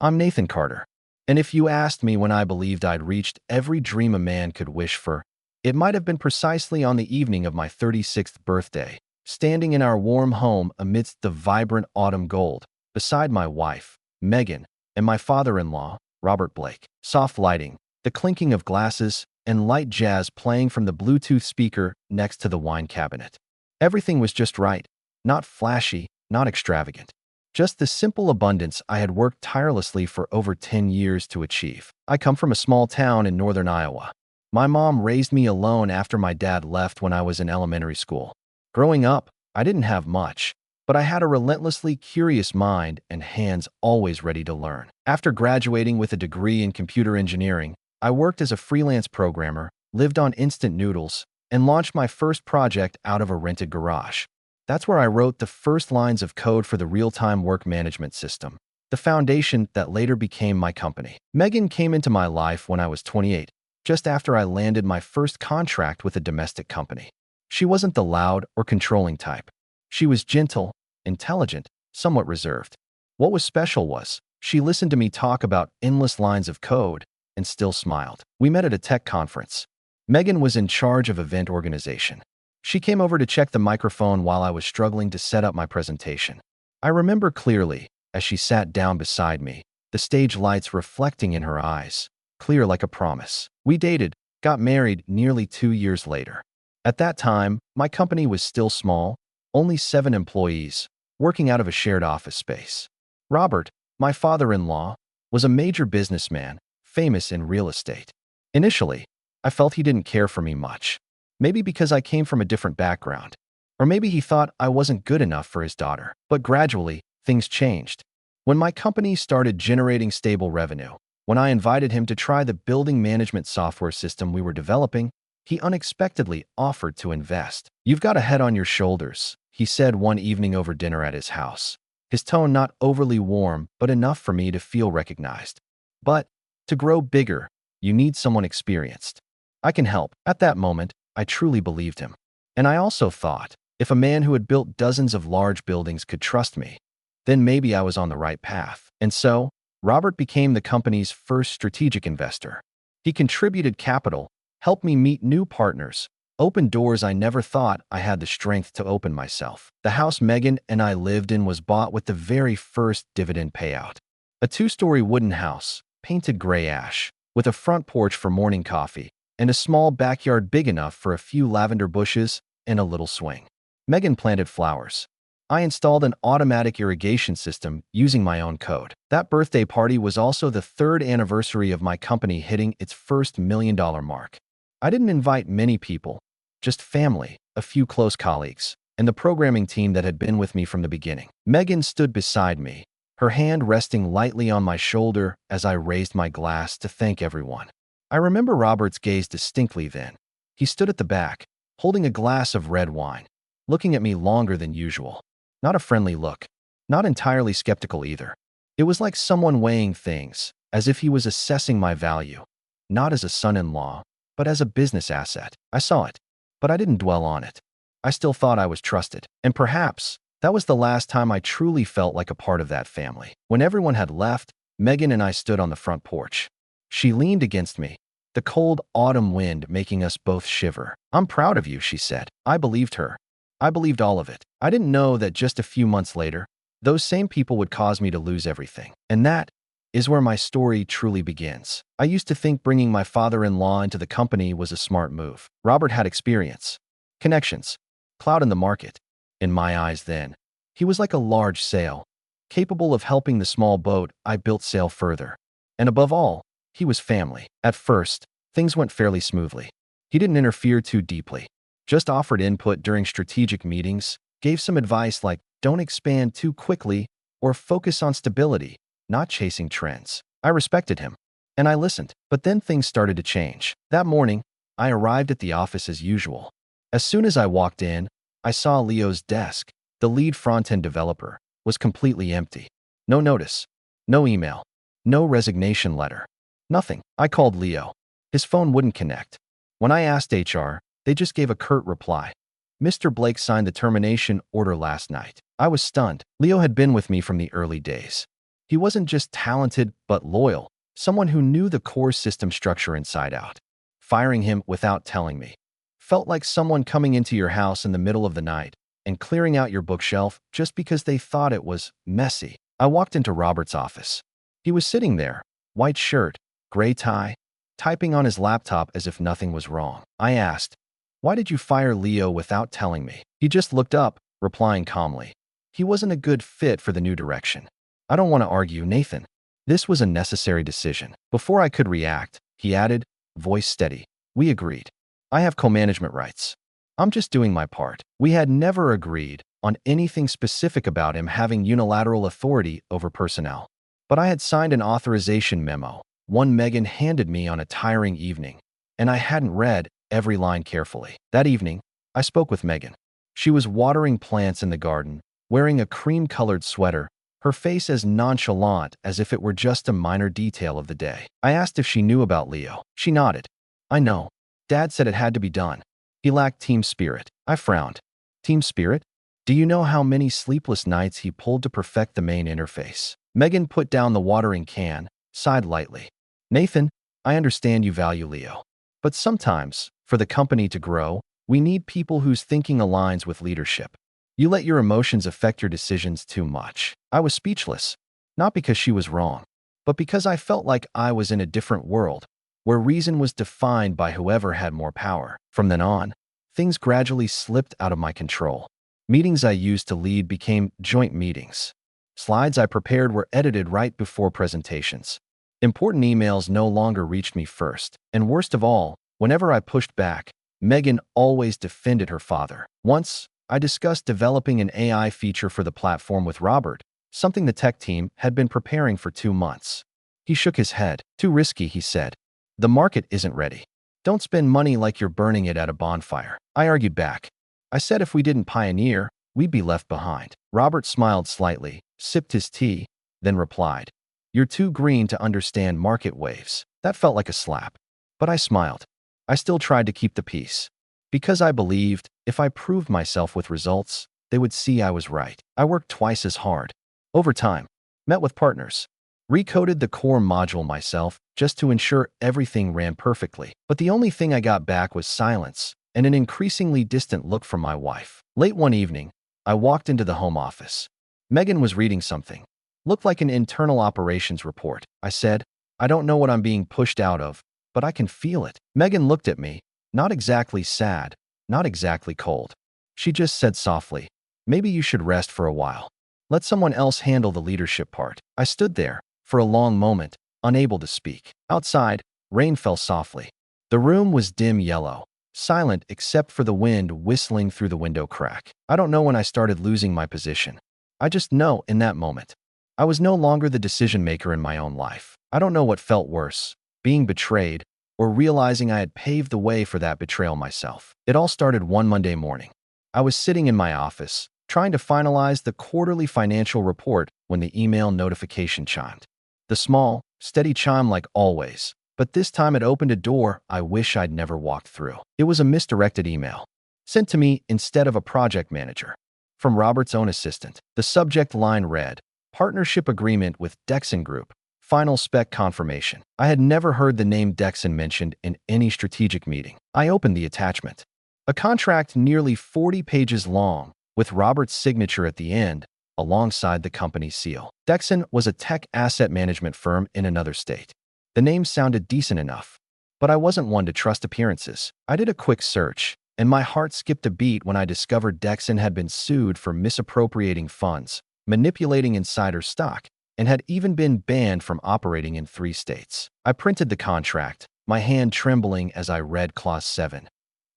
I'm Nathan Carter. And if you asked me when I believed I'd reached every dream a man could wish for, it might have been precisely on the evening of my 36th birthday, standing in our warm home amidst the vibrant autumn gold, beside my wife, Megan, and my father-in-law, Robert Blake. Soft lighting, the clinking of glasses, and light jazz playing from the Bluetooth speaker next to the wine cabinet. Everything was just right, not flashy, not extravagant. Just the simple abundance I had worked tirelessly for over 10 years to achieve. I come from a small town in northern Iowa. My mom raised me alone after my dad left when I was in elementary school. Growing up, I didn't have much, but I had a relentlessly curious mind and hands always ready to learn. After graduating with a degree in computer engineering, I worked as a freelance programmer, lived on instant noodles, and launched my first project out of a rented garage. That's where I wrote the first lines of code for the real-time work management system, the foundation that later became my company. Megan came into my life when I was 28, just after I landed my first contract with a domestic company. She wasn't the loud or controlling type. She was gentle, intelligent, somewhat reserved. What was special was, she listened to me talk about endless lines of code and still smiled. We met at a tech conference. Megan was in charge of event organization. She came over to check the microphone while I was struggling to set up my presentation. I remember clearly, as she sat down beside me, the stage lights reflecting in her eyes, clear like a promise. We dated, got married nearly 2 years later. At that time, my company was still small, only 7 employees, working out of a shared office space. Robert, my father-in-law, was a major businessman, famous in real estate. Initially, I felt he didn't care for me much. Maybe because I came from a different background. Or maybe he thought I wasn't good enough for his daughter. But gradually, things changed. When my company started generating stable revenue, when I invited him to try the building management software system we were developing, he unexpectedly offered to invest. "You've got a head on your shoulders," he said one evening over dinner at his house. His tone not overly warm, but enough for me to feel recognized. "But to grow bigger, you need someone experienced. I can help." At that moment, I truly believed him. And I also thought, if a man who had built dozens of large buildings could trust me, then maybe I was on the right path. And so, Robert became the company's first strategic investor. He contributed capital, helped me meet new partners, opened doors I never thought I had the strength to open myself. The house Megan and I lived in was bought with the very first dividend payout. A 2-story wooden house, painted gray ash, with a front porch for morning coffee, and a small backyard big enough for a few lavender bushes and a little swing. Megan planted flowers. I installed an automatic irrigation system using my own code. That birthday party was also the 3rd anniversary of my company hitting its first $1 million mark. I didn't invite many people, just family, a few close colleagues, and the programming team that had been with me from the beginning. Megan stood beside me, her hand resting lightly on my shoulder as I raised my glass to thank everyone. I remember Robert's gaze distinctly then. He stood at the back, holding a glass of red wine, looking at me longer than usual. Not a friendly look, not entirely skeptical either. It was like someone weighing things, as if he was assessing my value, not as a son-in-law, but as a business asset. I saw it, but I didn't dwell on it. I still thought I was trusted, and perhaps that was the last time I truly felt like a part of that family. When everyone had left, Megan and I stood on the front porch. She leaned against me, the cold autumn wind making us both shiver. "I'm proud of you," she said. I believed her. I believed all of it. I didn't know that just a few months later, those same people would cause me to lose everything. And that is where my story truly begins. I used to think bringing my father-in-law into the company was a smart move. Robert had experience, connections, clout in the market. In my eyes then, he was like a large sail, capable of helping the small boat I built sail further. And above all, he was family. At first, things went fairly smoothly. He didn't interfere too deeply, just offered input during strategic meetings, gave some advice like don't expand too quickly or focus on stability, not chasing trends. I respected him, and I listened. But then things started to change. That morning, I arrived at the office as usual. As soon as I walked in, I saw Leo's desk, the lead front-end developer, was completely empty. No notice, no email, no resignation letter. Nothing. I called Leo. His phone wouldn't connect. When I asked HR, they just gave a curt reply. "Mr. Blake signed the termination order last night." I was stunned. Leo had been with me from the early days. He wasn't just talented, but loyal, someone who knew the core system structure inside out. Firing him without telling me felt like someone coming into your house in the middle of the night and clearing out your bookshelf just because they thought it was messy. I walked into Robert's office. He was sitting there, white shirt, gray tie, typing on his laptop as if nothing was wrong. I asked, "Why did you fire Leo without telling me?" He just looked up, replying calmly, "He wasn't a good fit for the new direction." I don't want to argue, Nathan. This was a necessary decision. Before I could react, he added, voice steady, "We agreed. I have co-management rights. I'm just doing my part." We had never agreed on anything specific about him having unilateral authority over personnel. But I had signed an authorization memo, one Megan handed me on a tiring evening, and I hadn't read every line carefully. That evening, I spoke with Megan. She was watering plants in the garden, wearing a cream-colored sweater, her face as nonchalant as if it were just a minor detail of the day. I asked if she knew about Leo. She nodded. "I know. Dad said it had to be done. He lacked team spirit." I frowned. "Team spirit? Do you know how many sleepless nights he pulled to perfect the main interface?" Megan put down the watering can, sighed lightly. "Nathan, I understand you value Leo. But sometimes, for the company to grow, we need people whose thinking aligns with leadership. You let your emotions affect your decisions too much." I was speechless, not because she was wrong, but because I felt like I was in a different world, where reason was defined by whoever had more power. From then on, things gradually slipped out of my control. Meetings I used to lead became joint meetings. Slides I prepared were edited right before presentations. Important emails no longer reached me first. And worst of all, whenever I pushed back, Megan always defended her father. Once, I discussed developing an AI feature for the platform with Robert, something the tech team had been preparing for 2 months. He shook his head. "Too risky," he said. "The market isn't ready. Don't spend money like you're burning it at a bonfire." I argued back. I said if we didn't pioneer, we'd be left behind. Robert smiled slightly, sipped his tea, then replied, "You're too green to understand market waves." That felt like a slap. But I smiled. I still tried to keep the peace. Because I believed, if I proved myself with results, they would see I was right. I worked twice as hard. Over time, met with partners, recoded the core module myself just to ensure everything ran perfectly. But the only thing I got back was silence and an increasingly distant look from my wife. Late one evening, I walked into the home office. Megan was reading something. Looked like an internal operations report. I said, "I don't know what I'm being pushed out of, but I can feel it." Megan looked at me, not exactly sad, not exactly cold. She just said softly, "Maybe you should rest for a while. Let someone else handle the leadership part." I stood there, for a long moment, unable to speak. Outside, rain fell softly. The room was dim yellow, silent except for the wind whistling through the window crack. I don't know when I started losing my position. I just know in that moment, I was no longer the decision maker in my own life. I don't know what felt worse, being betrayed, or realizing I had paved the way for that betrayal myself. It all started one Monday morning. I was sitting in my office, trying to finalize the quarterly financial report when the email notification chimed. The small, steady chime like always, but this time it opened a door I wish I'd never walked through. It was a misdirected email, sent to me instead of a project manager, from Robert's own assistant. The subject line read, "Partnership Agreement with Dexon Group. Final spec confirmation." I had never heard the name Dexon mentioned in any strategic meeting. I opened the attachment. A contract nearly 40 pages long, with Robert's signature at the end, alongside the company's seal. Dexon was a tech asset management firm in another state. The name sounded decent enough, but I wasn't one to trust appearances. I did a quick search, and my heart skipped a beat when I discovered Dexon had been sued for misappropriating funds, manipulating insider stock, and had even been banned from operating in 3 states. I printed the contract, my hand trembling as I read Clause 7.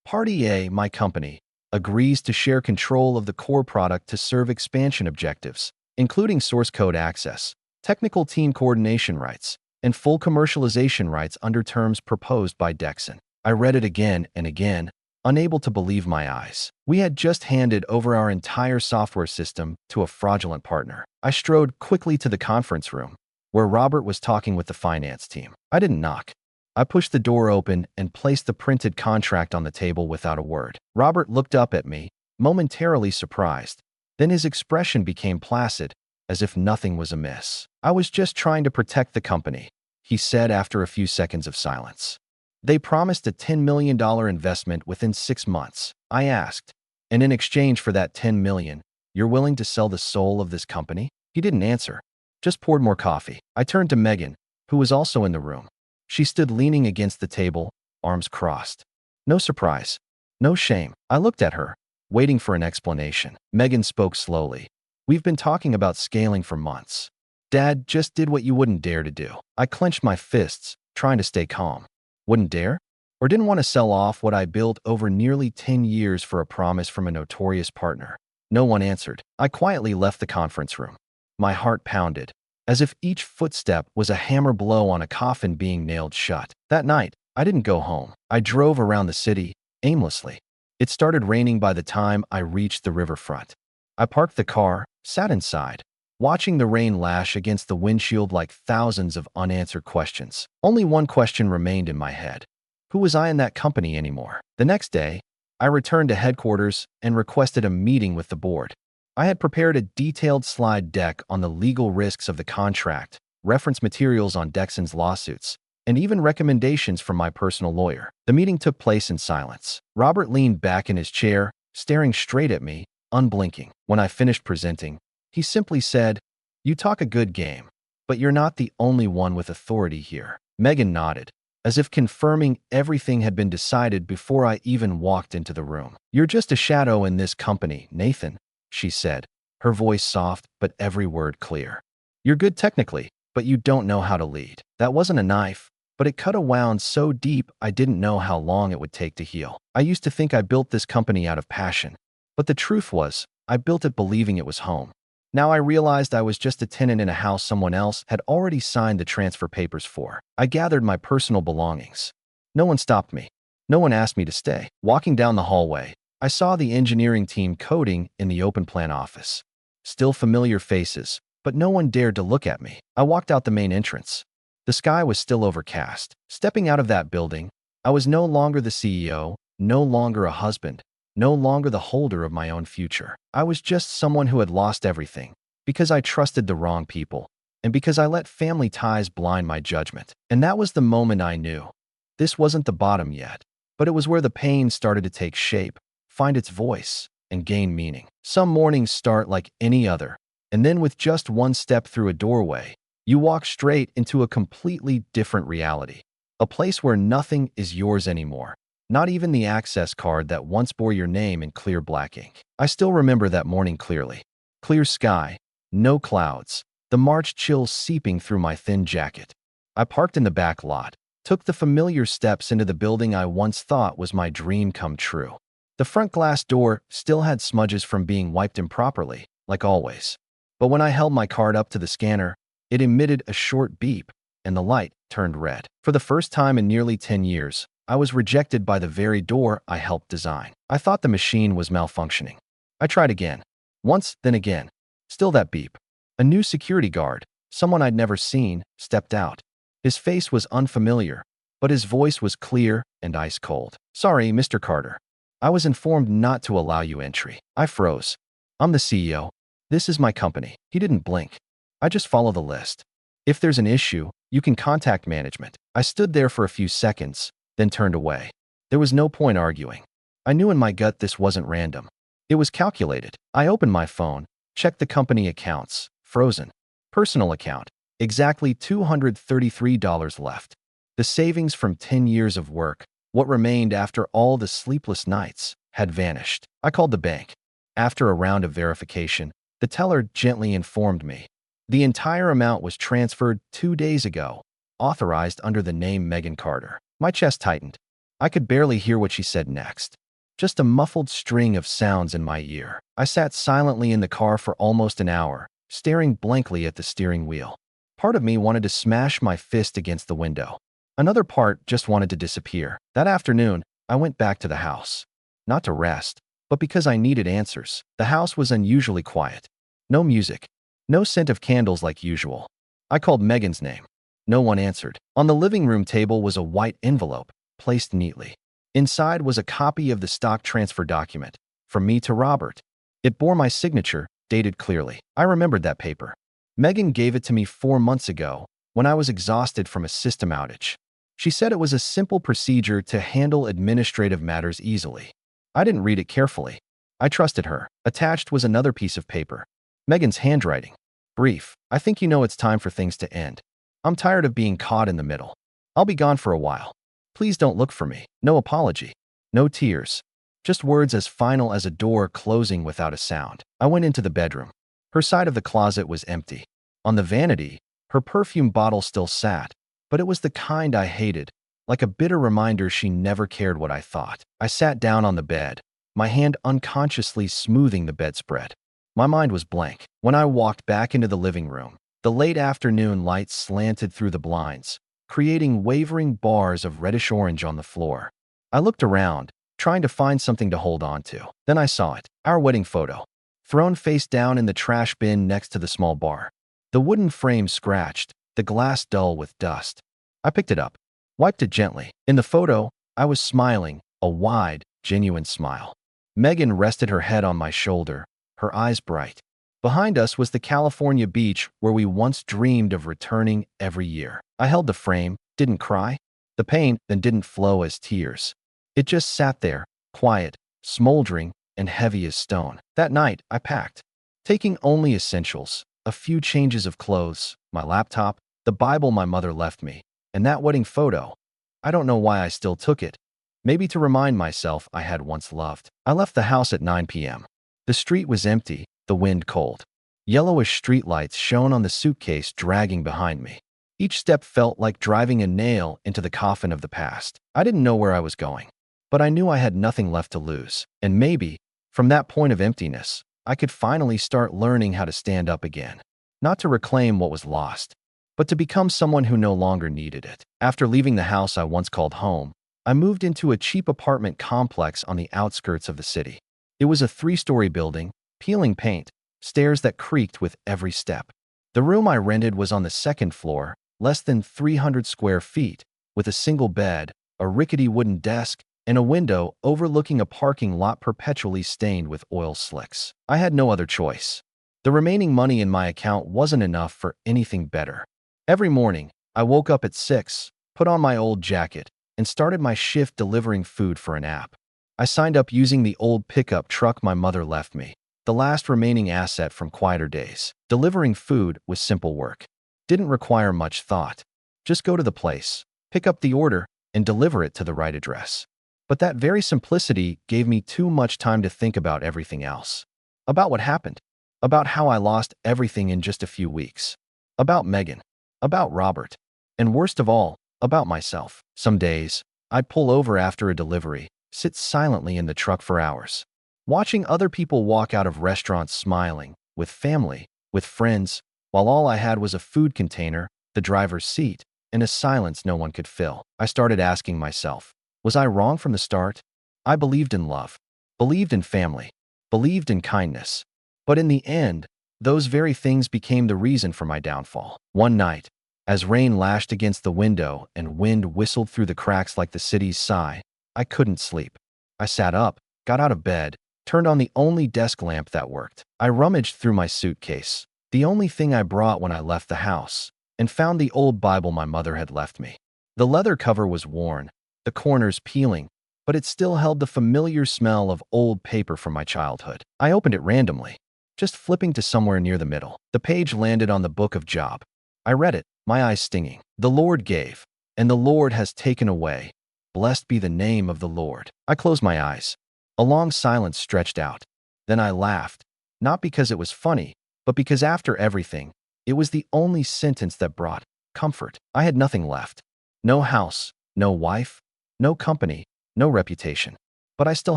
Party A, my company, agrees to share control of the core product to serve expansion objectives, including source code access, technical team coordination rights, and full commercialization rights under terms proposed by Dexon. I read it again and again, unable to believe my eyes. We had just handed over our entire software system to a fraudulent partner. I strode quickly to the conference room, where Robert was talking with the finance team. I didn't knock. I pushed the door open and placed the printed contract on the table without a word. Robert looked up at me, momentarily surprised. Then his expression became placid, as if nothing was amiss. "I was just trying to protect the company," he said after a few seconds of silence. "They promised a $10 million investment within 6 months." I asked, "And in exchange for that 10 million, you're willing to sell the soul of this company?" He didn't answer, just poured more coffee. I turned to Megan, who was also in the room. She stood leaning against the table, arms crossed. No surprise, no shame. I looked at her, waiting for an explanation. Megan spoke slowly. "We've been talking about scaling for months. Dad just did what you wouldn't dare to do." I clenched my fists, trying to stay calm. Wouldn't dare? Or didn't want to sell off what I built over nearly 10 years for a promise from a notorious partner? No one answered. I quietly left the conference room. My heart pounded, as if each footstep was a hammer blow on a coffin being nailed shut. That night, I didn't go home. I drove around the city, aimlessly. It started raining by the time I reached the riverfront. I parked the car, sat inside, watching the rain lash against the windshield like thousands of unanswered questions. Only one question remained in my head. Who was I in that company anymore? The next day, I returned to headquarters and requested a meeting with the board. I had prepared a detailed slide deck on the legal risks of the contract, reference materials on Dexon's lawsuits, and even recommendations from my personal lawyer. The meeting took place in silence. Robert leaned back in his chair, staring straight at me, unblinking. When I finished presenting, he simply said, "You talk a good game, but you're not the only one with authority here." Megan nodded, as if confirming everything had been decided before I even walked into the room. "You're just a shadow in this company, Nathan," she said, her voice soft but every word clear. "You're good technically, but you don't know how to lead." That wasn't a knife, but it cut a wound so deep I didn't know how long it would take to heal. I used to think I built this company out of passion, but the truth was, I built it believing it was home. Now I realized I was just a tenant in a house someone else had already signed the transfer papers for. I gathered my personal belongings. No one stopped me. No one asked me to stay. Walking down the hallway, I saw the engineering team coding in the open plan office. Still familiar faces, but no one dared to look at me. I walked out the main entrance. The sky was still overcast. Stepping out of that building, I was no longer the CEO, no longer a husband, no longer the holder of my own future. I was just someone who had lost everything, because I trusted the wrong people, and because I let family ties blind my judgment. And that was the moment I knew. This wasn't the bottom yet, but it was where the pain started to take shape, find its voice, and gain meaning. Some mornings start like any other, and then with just one step through a doorway, you walk straight into a completely different reality. A place where nothing is yours anymore. Not even the access card that once bore your name in clear black ink. I still remember that morning clearly. Clear sky, no clouds, the March chill seeping through my thin jacket. I parked in the back lot, took the familiar steps into the building I once thought was my dream come true. The front glass door still had smudges from being wiped improperly, like always. But when I held my card up to the scanner, it emitted a short beep, and the light turned red. For the first time in nearly 10 years, I was rejected by the very door I helped design. I thought the machine was malfunctioning. I tried again. Once, then again. Still that beep. A new security guard, someone I'd never seen, stepped out. His face was unfamiliar, but his voice was clear and ice cold. "Sorry, Mr. Carter. I was informed not to allow you entry." I froze. "I'm the CEO. This is my company." He didn't blink. "I just follow the list. If there's an issue, you can contact management." I stood there for a few seconds, then turned away. There was no point arguing. I knew in my gut this wasn't random. It was calculated. I opened my phone, checked the company accounts, frozen. Personal account, exactly $233 left. The savings from 10 years of work, what remained after all the sleepless nights, had vanished. I called the bank. After a round of verification, the teller gently informed me. The entire amount was transferred 2 days ago, authorized under the name Megan Carter. My chest tightened. I could barely hear what she said next. Just a muffled string of sounds in my ear. I sat silently in the car for almost an hour, staring blankly at the steering wheel. Part of me wanted to smash my fist against the window. Another part just wanted to disappear. That afternoon, I went back to the house. Not to rest, but because I needed answers. The house was unusually quiet. No music. No scent of candles like usual. I called Megan's name. No one answered. On the living room table was a white envelope, placed neatly. Inside was a copy of the stock transfer document, from me to Robert. It bore my signature, dated clearly. I remembered that paper. Megan gave it to me 4 months ago when I was exhausted from a system outage. She said it was a simple procedure to handle administrative matters easily. I didn't read it carefully. I trusted her. Attached was another piece of paper. Megan's handwriting. Brief. I think you know it's time for things to end. I'm tired of being caught in the middle. I'll be gone for a while. Please don't look for me. No apology. No tears. Just words as final as a door closing without a sound. I went into the bedroom. Her side of the closet was empty. On the vanity, her perfume bottle still sat, but it was the kind I hated, like a bitter reminder she never cared what I thought. I sat down on the bed, my hand unconsciously smoothing the bedspread. My mind was blank. When I walked back into the living room, the late afternoon light slanted through the blinds, creating wavering bars of reddish-orange on the floor. I looked around, trying to find something to hold on to. Then I saw it, our wedding photo, thrown face down in the trash bin next to the small bar. The wooden frame scratched, the glass dull with dust. I picked it up, wiped it gently. In the photo, I was smiling, a wide, genuine smile. Megan rested her head on my shoulder, her eyes bright. Behind us was the California beach where we once dreamed of returning every year. I held the frame, didn't cry. The pain then didn't flow as tears. It just sat there, quiet, smoldering, and heavy as stone. That night, I packed, taking only essentials, a few changes of clothes, my laptop, the Bible my mother left me, and that wedding photo. I don't know why I still took it. Maybe to remind myself I had once loved. I left the house at 9 p.m. The street was empty, the wind cold. Yellowish streetlights shone on the suitcase dragging behind me. Each step felt like driving a nail into the coffin of the past. I didn't know where I was going, but I knew I had nothing left to lose. And maybe, from that point of emptiness, I could finally start learning how to stand up again. Not to reclaim what was lost, but to become someone who no longer needed it. After leaving the house I once called home, I moved into a cheap apartment complex on the outskirts of the city. It was a 3-story building, peeling paint, stairs that creaked with every step. The room I rented was on the second floor, less than 300 square feet, with a single bed, a rickety wooden desk, and a window overlooking a parking lot perpetually stained with oil slicks. I had no other choice. The remaining money in my account wasn't enough for anything better. Every morning, I woke up at 6, put on my old jacket, and started my shift delivering food for an app. I signed up using the old pickup truck my mother left me, the last remaining asset from quieter days. Delivering food was simple work. Didn't require much thought. Just go to the place, pick up the order, and deliver it to the right address. But that very simplicity gave me too much time to think about everything else. About what happened. About how I lost everything in just a few weeks. About Megan. About Robert. And worst of all, about myself. Some days, I'd pull over after a delivery, sit silently in the truck for hours, watching other people walk out of restaurants smiling, with family, with friends, while all I had was a food container, the driver's seat, and a silence no one could fill. I started asking myself, was I wrong from the start? I believed in love, believed in family, believed in kindness. But in the end, those very things became the reason for my downfall. One night, as rain lashed against the window and wind whistled through the cracks like the city's sigh, I couldn't sleep. I sat up, got out of bed, turned on the only desk lamp that worked. I rummaged through my suitcase, the only thing I brought when I left the house, and found the old Bible my mother had left me. The leather cover was worn, the corners peeling, but it still held the familiar smell of old paper from my childhood. I opened it randomly, just flipping to somewhere near the middle. The page landed on the book of Job. I read it, my eyes stinging. The Lord gave, and the Lord has taken away. Blessed be the name of the Lord. I closed my eyes. A long silence stretched out. Then I laughed, not because it was funny, but because after everything, it was the only sentence that brought comfort. I had nothing left. No house, no wife, no company, no reputation. But I still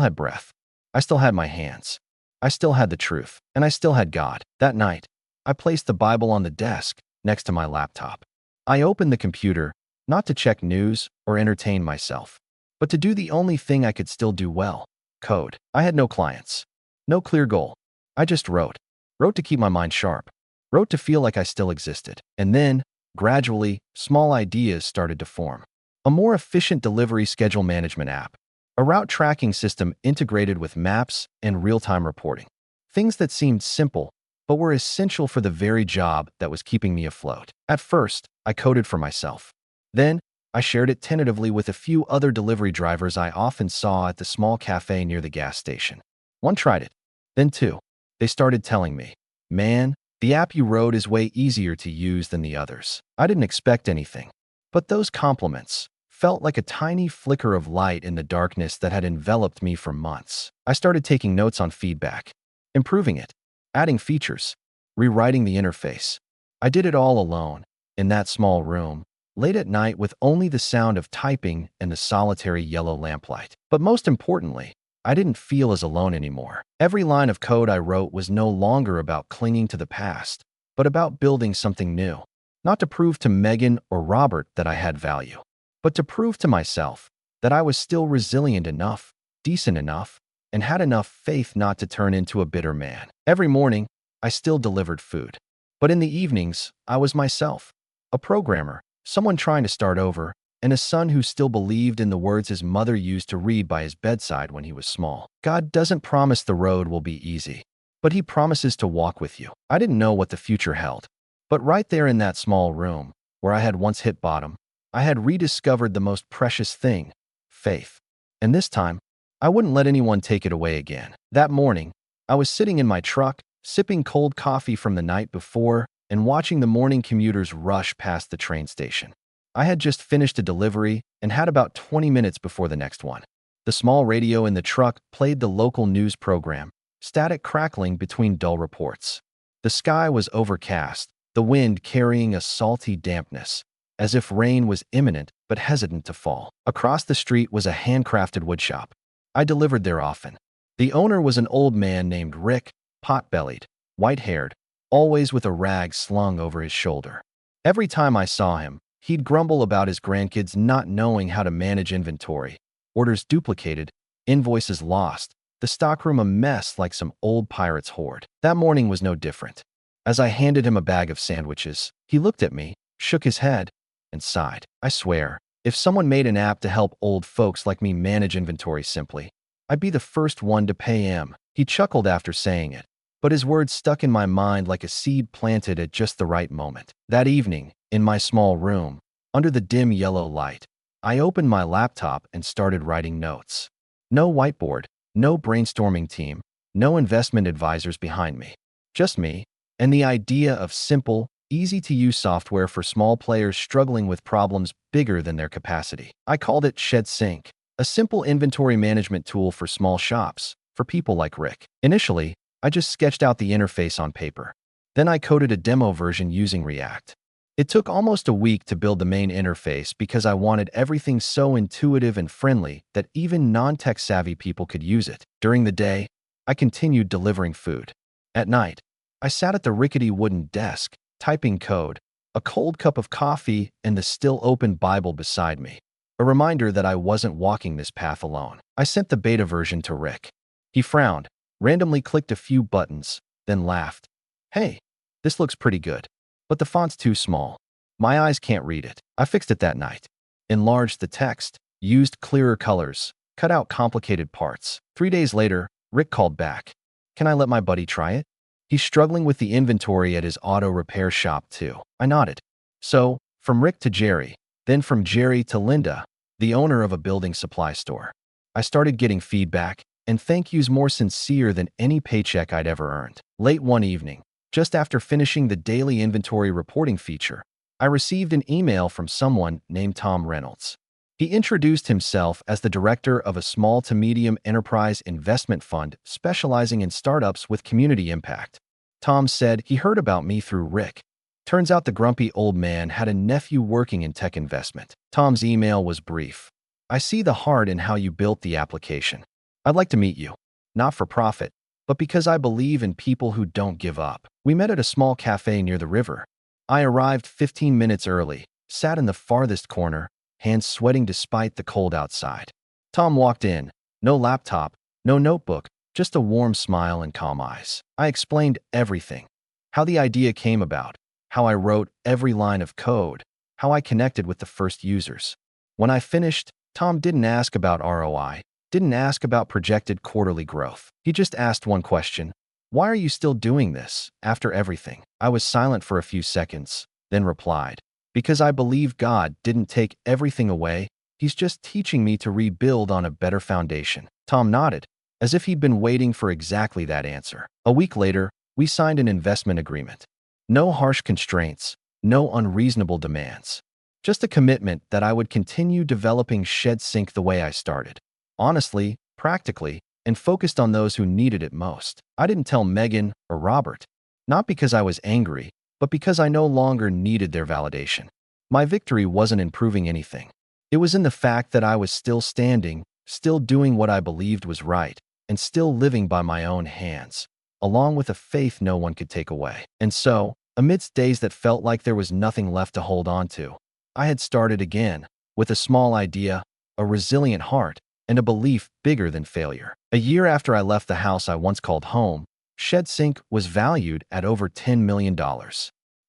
had breath. I still had my hands. I still had the truth, and I still had God. That night, I placed the Bible on the desk next to my laptop. I opened the computer, not to check news or entertain myself, but to do the only thing I could still do well, code. I had no clients, no clear goal. I just wrote. Wrote to keep my mind sharp. Wrote to feel like I still existed. And then, gradually, small ideas started to form. A more efficient delivery schedule management app. A route tracking system integrated with maps and real-time reporting. Things that seemed simple, but were essential for the very job that was keeping me afloat. At first, I coded for myself. Then, I shared it tentatively with a few other delivery drivers I often saw at the small cafe near the gas station. One tried it, then two. They started telling me, "Man, the app you wrote is way easier to use than the others." I didn't expect anything, but those compliments felt like a tiny flicker of light in the darkness that had enveloped me for months. I started taking notes on feedback, improving it, adding features, rewriting the interface. I did it all alone, in that small room, late at night with only the sound of typing and the solitary yellow lamplight. But most importantly, I didn't feel as alone anymore. Every line of code I wrote was no longer about clinging to the past, but about building something new. Not to prove to Megan or Robert that I had value, but to prove to myself that I was still resilient enough, decent enough, and had enough faith not to turn into a bitter man. Every morning, I still delivered food. But in the evenings, I was myself, a programmer, someone trying to start over, and a son who still believed in the words his mother used to read by his bedside when he was small. God doesn't promise the road will be easy, but he promises to walk with you. I didn't know what the future held, but right there in that small room, where I had once hit bottom, I had rediscovered the most precious thing, faith. And this time, I wouldn't let anyone take it away again. That morning, I was sitting in my truck, sipping cold coffee from the night before and watching the morning commuters rush past the train station. I had just finished a delivery and had about 20 minutes before the next one. The small radio in the truck played the local news program, static crackling between dull reports. The sky was overcast, the wind carrying a salty dampness, as if rain was imminent but hesitant to fall. Across the street was a handcrafted woodshop. I delivered there often. The owner was an old man named Rick, pot-bellied, white-haired, always with a rag slung over his shoulder. Every time I saw him, he'd grumble about his grandkids not knowing how to manage inventory, orders duplicated, invoices lost, the stockroom a mess like some old pirate's hoard. That morning was no different. As I handed him a bag of sandwiches, he looked at me, shook his head, and sighed. I swear, if someone made an app to help old folks like me manage inventory simply, I'd be the first one to pay him. He chuckled after saying it, but his words stuck in my mind like a seed planted at just the right moment. That evening, in my small room, under the dim yellow light, I opened my laptop and started writing notes. No whiteboard, no brainstorming team, no investment advisors behind me. Just me, and the idea of simple, easy-to-use software for small players struggling with problems bigger than their capacity. I called it Shed Sync, a simple inventory management tool for small shops, for people like Rick. Initially, I just sketched out the interface on paper. Then I coded a demo version using React. It took almost a week to build the main interface because I wanted everything so intuitive and friendly that even non-tech savvy people could use it. During the day, I continued delivering food. At night, I sat at the rickety wooden desk, typing code, a cold cup of coffee, and the still open Bible beside me. A reminder that I wasn't walking this path alone. I sent the beta version to Rick. He frowned, randomly clicked a few buttons, then laughed. "Hey, this looks pretty good, but the font's too small. My eyes can't read it." I fixed it that night. Enlarged the text, used clearer colors, cut out complicated parts. 3 days later, Rick called back. "Can I let my buddy try it? He's struggling with the inventory at his auto repair shop too." I nodded. So, from Rick to Jerry, then from Jerry to Linda, the owner of a building supply store, I started getting feedback and thank yous more sincere than any paycheck I'd ever earned. Late one evening, just after finishing the daily inventory reporting feature, I received an email from someone named Tom Reynolds. He introduced himself as the director of a small to medium enterprise investment fund specializing in startups with community impact. Tom said he heard about me through Rick. Turns out the grumpy old man had a nephew working in tech investment. Tom's email was brief. "I see the heart in how you built the application. I'd like to meet you, not for profit, but because I believe in people who don't give up." We met at a small cafe near the river. I arrived 15 minutes early, sat in the farthest corner, hands sweating despite the cold outside. Tom walked in, no laptop, no notebook, just a warm smile and calm eyes. I explained everything, how the idea came about, how I wrote every line of code, how I connected with the first users. When I finished, Tom didn't ask about ROI, didn't ask about projected quarterly growth. He just asked one question: Why are you still doing this, after everything? I was silent for a few seconds, then replied, because I believe God didn't take everything away. He's just teaching me to rebuild on a better foundation. Tom nodded, as if he'd been waiting for exactly that answer. A week later, we signed an investment agreement. No harsh constraints, no unreasonable demands. Just a commitment that I would continue developing Shed Sync the way I started. Honestly, practically, and focused on those who needed it most. I didn't tell Megan or Robert, not because I was angry, but because I no longer needed their validation. My victory wasn't in proving anything. It was in the fact that I was still standing, still doing what I believed was right, and still living by my own hands, along with a faith no one could take away. And so, amidst days that felt like there was nothing left to hold on to, I had started again, with a small idea, a resilient heart, and a belief bigger than failure. A year after I left the house I once called home, Shed Sync was valued at over $10 million.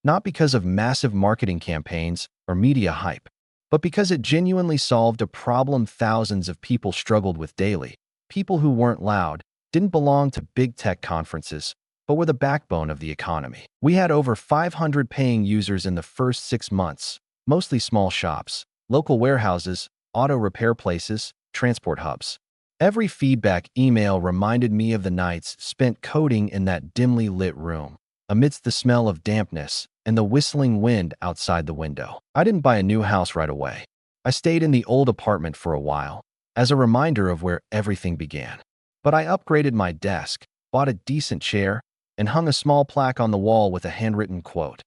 Not because of massive marketing campaigns or media hype, but because it genuinely solved a problem thousands of people struggled with daily. People who weren't loud, didn't belong to big tech conferences, but were the backbone of the economy. We had over 500 paying users in the first 6 months, mostly small shops, local warehouses, auto repair places, transport hubs. Every feedback email reminded me of the nights spent coding in that dimly lit room, amidst the smell of dampness and the whistling wind outside the window. I didn't buy a new house right away. I stayed in the old apartment for a while, as a reminder of where everything began. But I upgraded my desk, bought a decent chair, and hung a small plaque on the wall with a handwritten quote.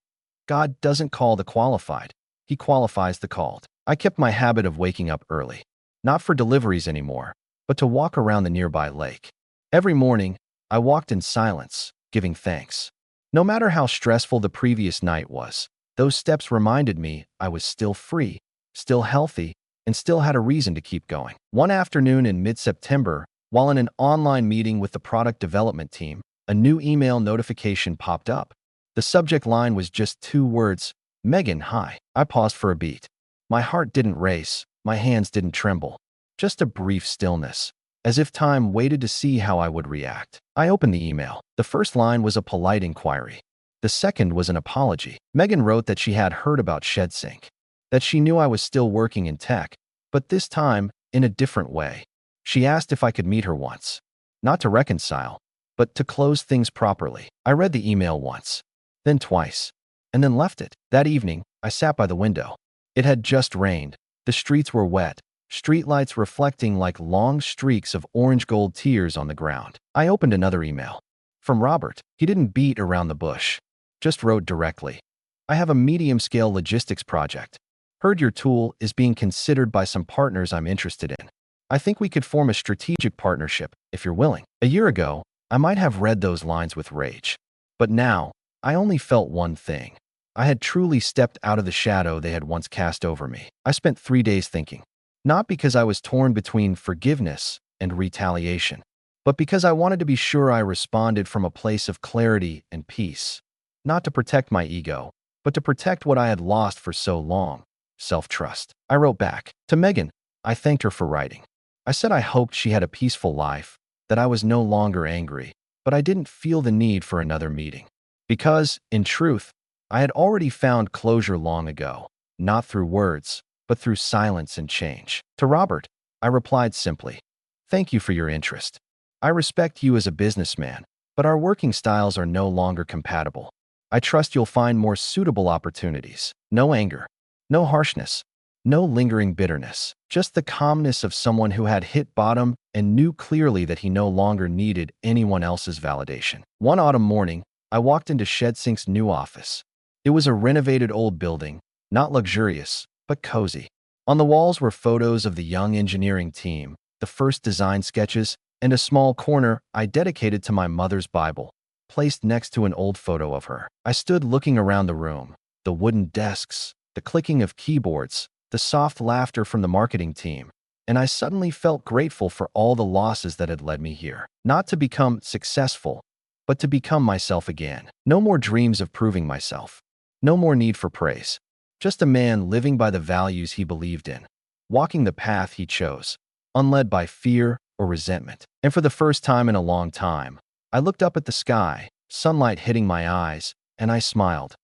God doesn't call the qualified, He qualifies the called. I kept my habit of waking up early, not for deliveries anymore, but to walk around the nearby lake. Every morning, I walked in silence, giving thanks. No matter how stressful the previous night was, those steps reminded me I was still free, still healthy, and still had a reason to keep going. One afternoon in mid-September, while in an online meeting with the product development team, a new email notification popped up. The subject line was just 2 words, Megan, hi. I paused for a beat. My heart didn't race, my hands didn't tremble. Just a brief stillness, as if time waited to see how I would react. I opened the email. The first line was a polite inquiry. The second was an apology. Megan wrote that she had heard about ShedSync, that she knew I was still working in tech, but this time in a different way. She asked if I could meet her once, not to reconcile, but to close things properly. I read the email once, then twice, and then left it. That evening, I sat by the window. It had just rained. The streets were wet, streetlights reflecting like long streaks of orange gold tears on the ground. I opened another email. From Robert. He didn't beat around the bush, just wrote directly. I have a medium-scale logistics project. Heard your tool is being considered by some partners I'm interested in. I think we could form a strategic partnership, if you're willing. A year ago, I might have read those lines with rage. But now, I only felt one thing. I had truly stepped out of the shadow they had once cast over me. I spent 3 days thinking. Not because I was torn between forgiveness and retaliation, but because I wanted to be sure I responded from a place of clarity and peace. Not to protect my ego, but to protect what I had lost for so long, self-trust. I wrote back. To Megan, I thanked her for writing. I said I hoped she had a peaceful life, that I was no longer angry, but I didn't feel the need for another meeting. Because, in truth, I had already found closure long ago, not through words, but through silence and change. To Robert, I replied simply, thank you for your interest. I respect you as a businessman, but our working styles are no longer compatible. I trust you'll find more suitable opportunities. No anger, no harshness, no lingering bitterness, just the calmness of someone who had hit bottom and knew clearly that he no longer needed anyone else's validation. One autumn morning, I walked into ShedSync's new office. It was a renovated old building, not luxurious, but cozy. On the walls were photos of the young engineering team, the first design sketches, and a small corner I dedicated to my mother's Bible, placed next to an old photo of her. I stood looking around the room, the wooden desks, the clicking of keyboards, the soft laughter from the marketing team, and I suddenly felt grateful for all the losses that had led me here. Not to become successful, but to become myself again. No more dreams of proving myself. No more need for praise. Just a man living by the values he believed in, walking the path he chose, unled by fear or resentment. And for the first time in a long time, I looked up at the sky, sunlight hitting my eyes, and I smiled.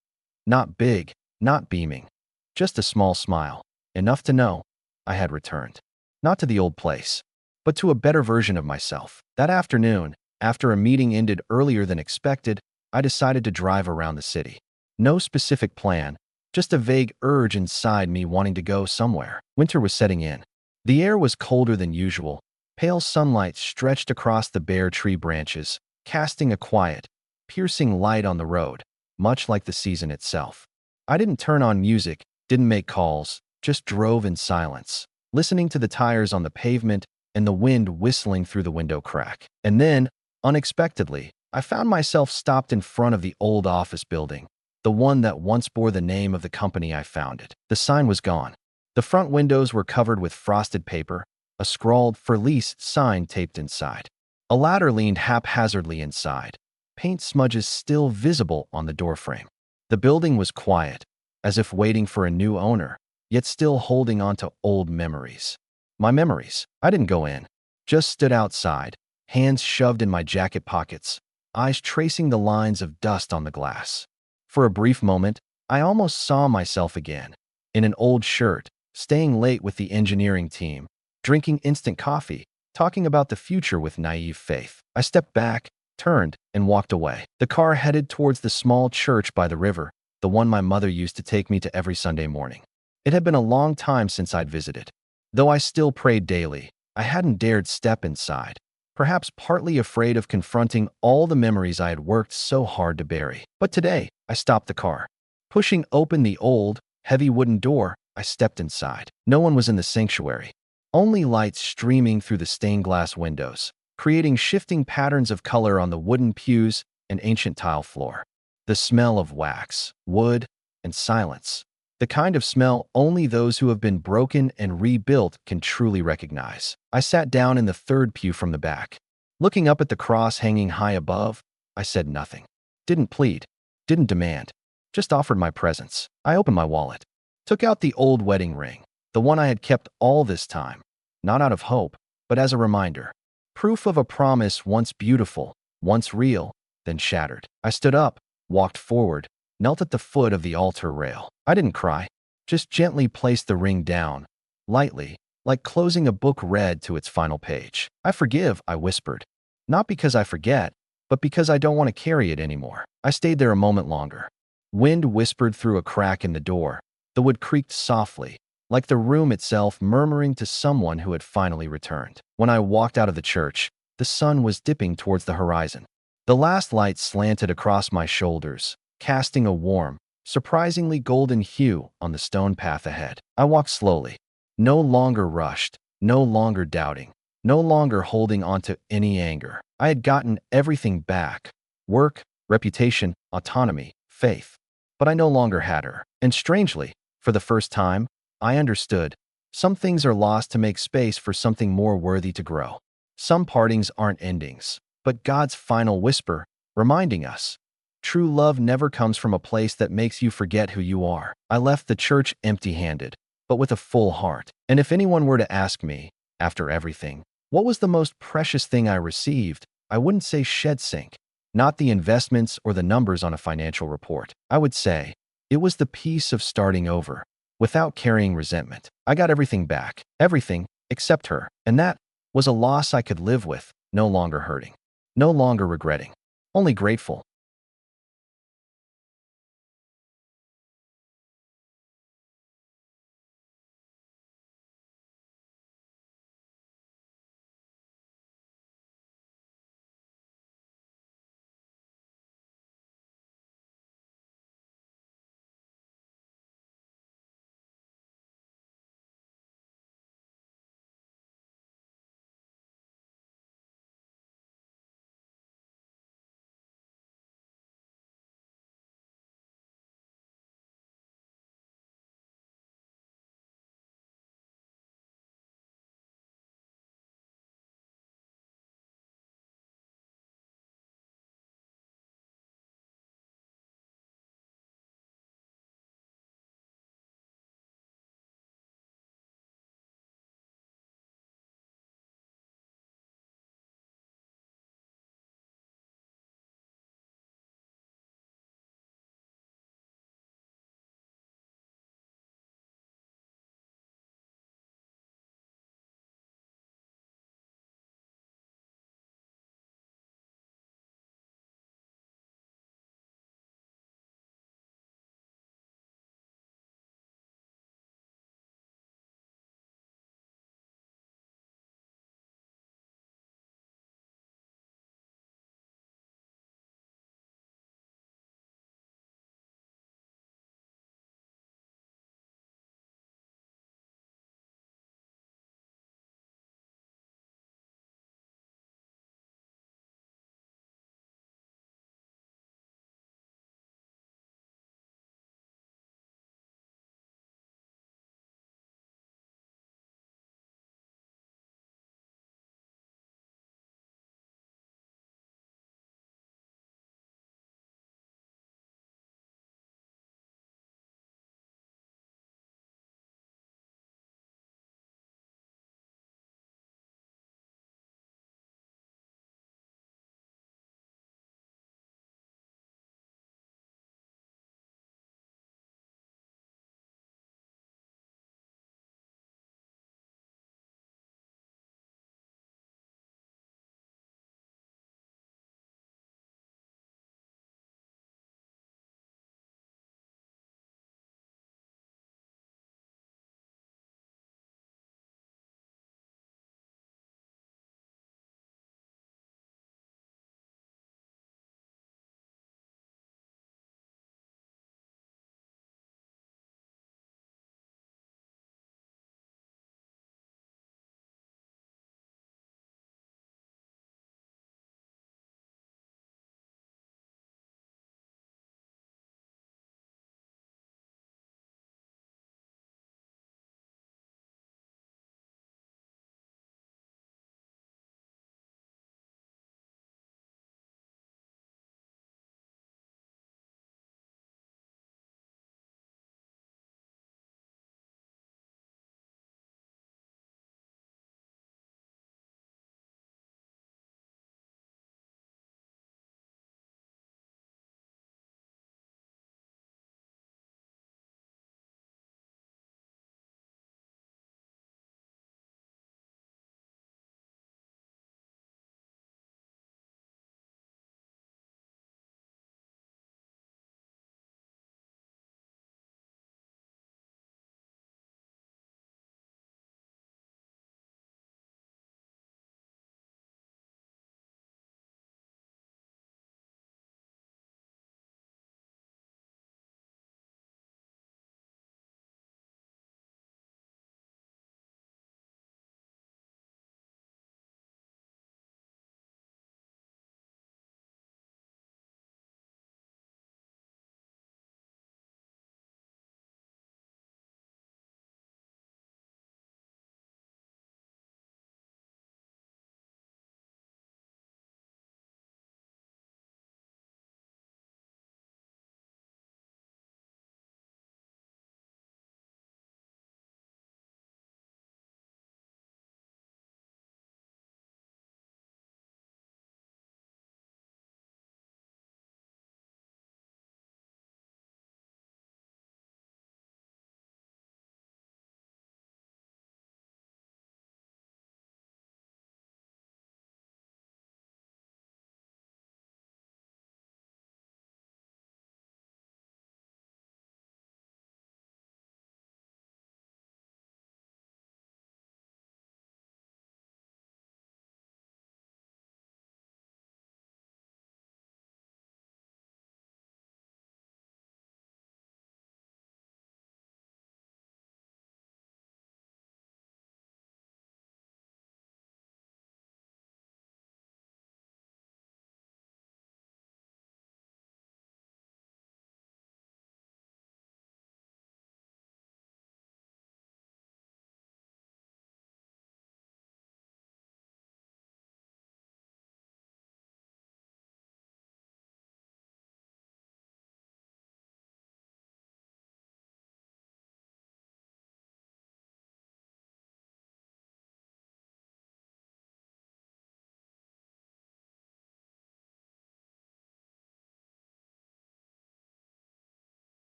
Not big, not beaming. Just a small smile. Enough to know I had returned. Not to the old place, but to a better version of myself. That afternoon, after a meeting ended earlier than expected, I decided to drive around the city. No specific plan, just a vague urge inside me wanting to go somewhere. Winter was setting in. The air was colder than usual. Pale sunlight stretched across the bare tree branches, casting a quiet, piercing light on the road, much like the season itself. I didn't turn on music, didn't make calls, just drove in silence, listening to the tires on the pavement and the wind whistling through the window crack. And then, unexpectedly, I found myself stopped in front of the old office building, the one that once bore the name of the company I founded. The sign was gone. The front windows were covered with frosted paper, a scrawled "For Lease" sign taped inside. A ladder leaned haphazardly inside, paint smudges still visible on the doorframe. The building was quiet, as if waiting for a new owner, yet still holding on to old memories. My memories. I didn't go in, just stood outside, hands shoved in my jacket pockets, eyes tracing the lines of dust on the glass. For a brief moment, I almost saw myself again, in an old shirt, staying late with the engineering team, drinking instant coffee, talking about the future with naive faith. I stepped back, turned, and walked away. The car headed towards the small church by the river, the one my mother used to take me to every Sunday morning. It had been a long time since I'd visited. Though I still prayed daily, I hadn't dared step inside, perhaps partly afraid of confronting all the memories I had worked so hard to bury. But today, I stopped the car. Pushing open the old, heavy wooden door, I stepped inside. No one was in the sanctuary. Only lights streaming through the stained glass windows, creating shifting patterns of color on the wooden pews and ancient tile floor. The smell of wax, wood, and silence. The kind of smell only those who have been broken and rebuilt can truly recognize. I sat down in the third pew from the back. Looking up at the cross hanging high above, I said nothing. Didn't plead, didn't demand, just offered my presence. I opened my wallet, took out the old wedding ring, the one I had kept all this time, not out of hope, but as a reminder. Proof of a promise once beautiful, once real, then shattered. I stood up, walked forward, knelt at the foot of the altar rail. I didn't cry, just gently placed the ring down, lightly, like closing a book read to its final page. I forgive, I whispered. Not because I forget, but because I don't want to carry it anymore. I stayed there a moment longer. Wind whispered through a crack in the door. The wood creaked softly, like the room itself murmuring to someone who had finally returned. When I walked out of the church, the sun was dipping towards the horizon. The last light slanted across my shoulders, casting a warm, surprisingly golden hue on the stone path ahead. I walked slowly, no longer rushed, no longer doubting, no longer holding onto any anger. I had gotten everything back: work, reputation, autonomy, faith. But I no longer had her. And strangely, for the first time, I understood. Some things are lost to make space for something more worthy to grow. Some partings aren't endings, but God's final whisper, reminding us. True love never comes from a place that makes you forget who you are. I left the church empty-handed, but with a full heart. And if anyone were to ask me, after everything, what was the most precious thing I received, I wouldn't say shed sink, not the investments or the numbers on a financial report. I would say, it was the peace of starting over, without carrying resentment. I got everything back, everything except her, and that was a loss I could live with, no longer hurting, no longer regretting, only grateful.